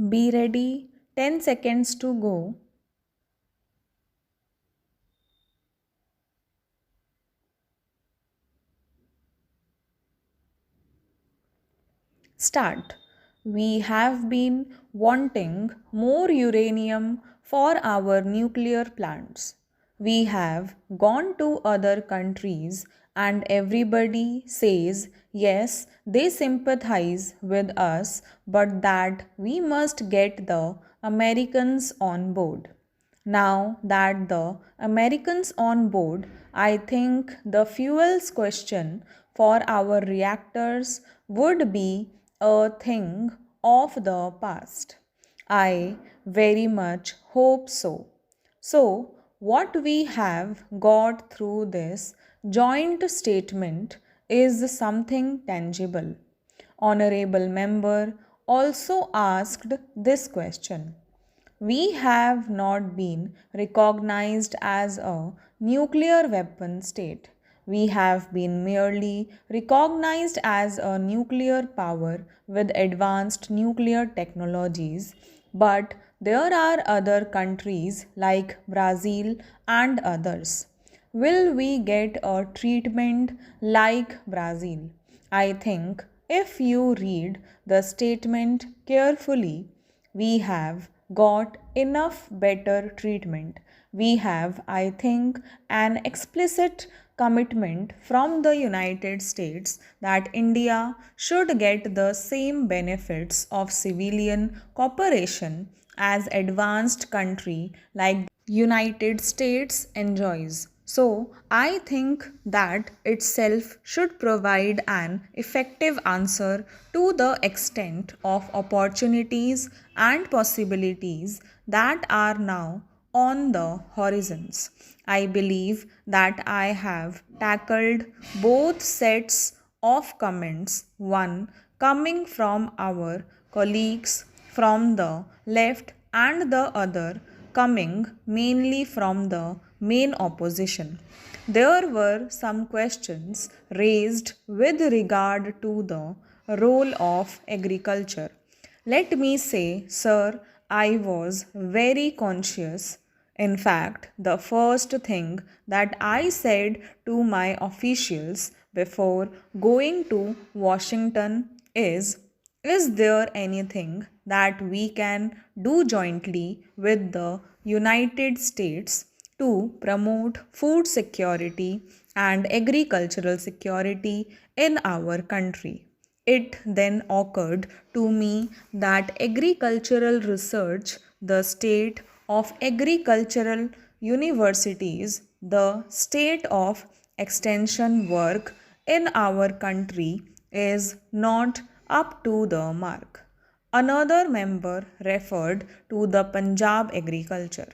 Be ready, 10 seconds to go. Start. We have been wanting more uranium for our nuclear plants. We have gone to other countries and everybody says yes, they sympathize with us, but that we must get the Americans on board. Now that the Americans on board, I think the fuels question for our reactors would be a thing of the past. I very much hope so. So, what we have got through this joint statement is something tangible. Honorable member also asked this question. We have not been recognized as a nuclear weapon state. We have been merely recognized as a nuclear power with advanced nuclear technologies. But there are other countries like Brazil and others. Will we get a treatment like Brazil? I think if you read the statement carefully, we have got enough better treatment. We have, I think, an explicit commitment from the United States that India should get the same benefits of civilian cooperation as advanced country like United States enjoys. So, I think that itself should provide an effective answer to the extent of opportunities and possibilities that are now on the horizons. I believe that I have tackled both sets of comments, one coming from our colleagues from the left and the other coming mainly from the main opposition. There were some questions raised with regard to the role of agriculture. Let me say, sir, I was very conscious. In fact, the first thing that I said to my officials before going to Washington is there anything that we can do jointly with the United States to promote food security and agricultural security in our country? It then occurred to me that agricultural research, the state of agricultural universities, the state of extension work in our country is not up to the mark. Another member referred to the Punjab agriculture.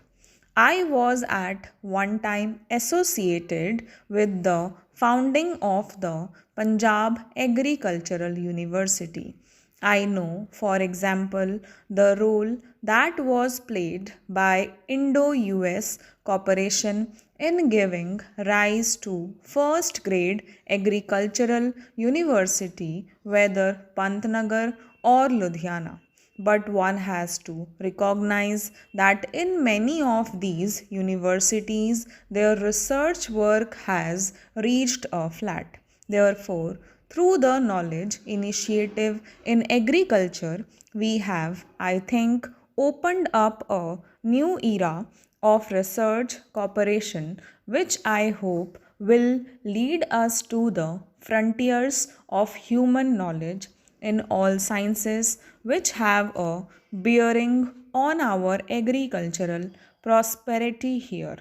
I was at one time associated with the founding of the Punjab Agricultural University. I know, for example, the role that was played by Indo US Cooperation in giving rise to first grade agricultural university, whether Pantnagar or Ludhiana. But one has to recognize that in many of these universities, their research work has reached a flat. Therefore, through the Knowledge Initiative in Agriculture, we have, I think, opened up a new era of research cooperation, which I hope will lead us to the frontiers of human knowledge in all sciences which have a bearing on our agricultural prosperity here.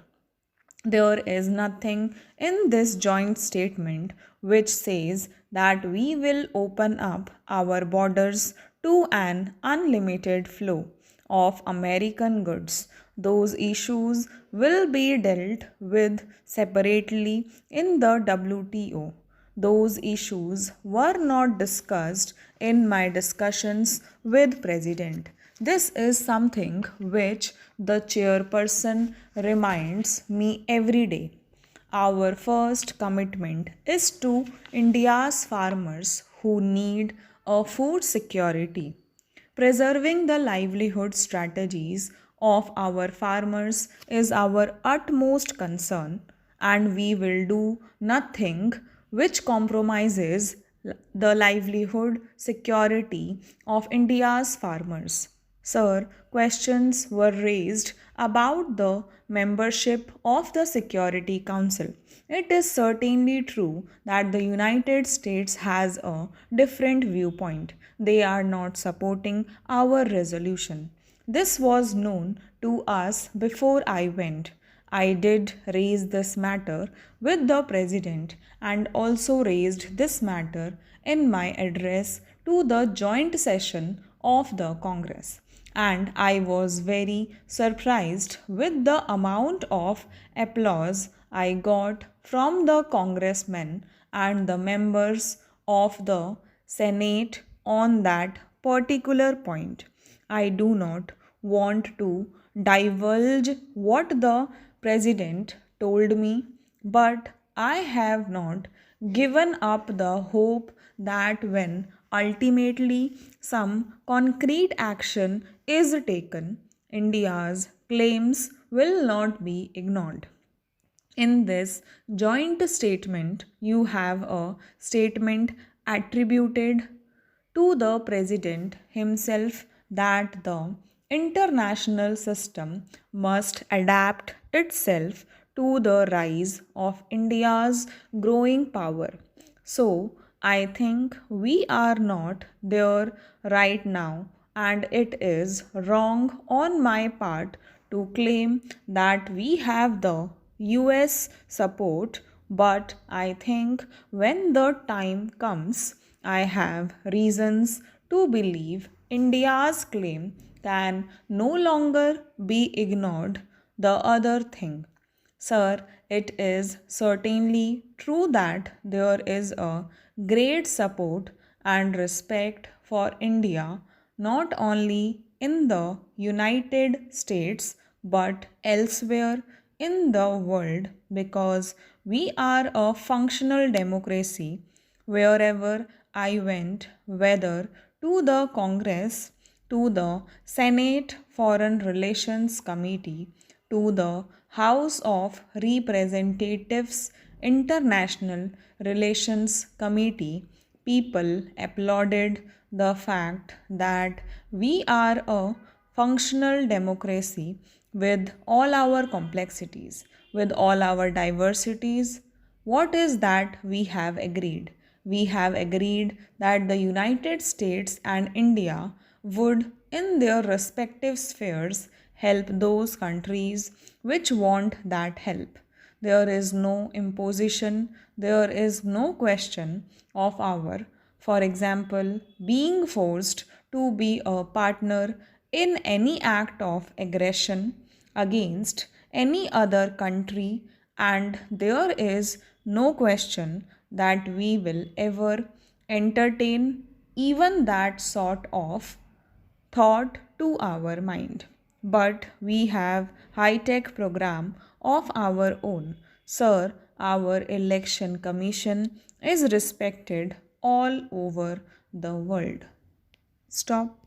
There is nothing in this joint statement which says that we will open up our borders to an unlimited flow of American goods. Those issues will be dealt with separately in the WTO. Those issues were not discussed in my discussions with President. This is something which the chairperson reminds me every day. Our first commitment is to India's farmers who need a food security. Preserving the livelihood strategies of our farmers is our utmost concern, and we will do nothing which compromises the livelihood security of India's farmers. Sir, questions were raised about the membership of the Security Council. It is certainly true that the United States has a different viewpoint. They are not supporting our resolution. This was known to us before I went. I did raise this matter with the President and also raised this matter in my address to the joint session of the Congress. And I was very surprised with the amount of applause I got from the congressmen and the members of the Senate on that particular point. I do not want to divulge what the president told me, but I have not given up the hope that when ultimately some concrete action is taken, India's claims will not be ignored. In this joint statement, you have a statement attributed to the President himself that the international system must adapt itself to the rise of India's growing power. So, I think we are not there right now, and it is wrong on my part to claim that we have the US support, but I think when the time comes, I have reasons to believe India's claim can no longer be ignored. The other thing, sir, it is certainly true that there is a great support and respect for India not only in the United States but elsewhere in the world because we are a functional democracy. Wherever I went, whether to the Congress, to the Senate Foreign Relations Committee, to the House of Representatives International Relations Committee, people applauded the fact that we are a functional democracy with all our complexities, with all our diversities. What is that we have agreed? We have agreed that the United States and India would, in their respective spheres, help those countries which want that help. There is no imposition, there is no question of our, for example, being forced to be a partner in any act of aggression against any other country, and there is no question that we will ever entertain even that sort of thought to our mind. But we have high-tech program of our own. Sir, our election commission is respected all over the world. Stop.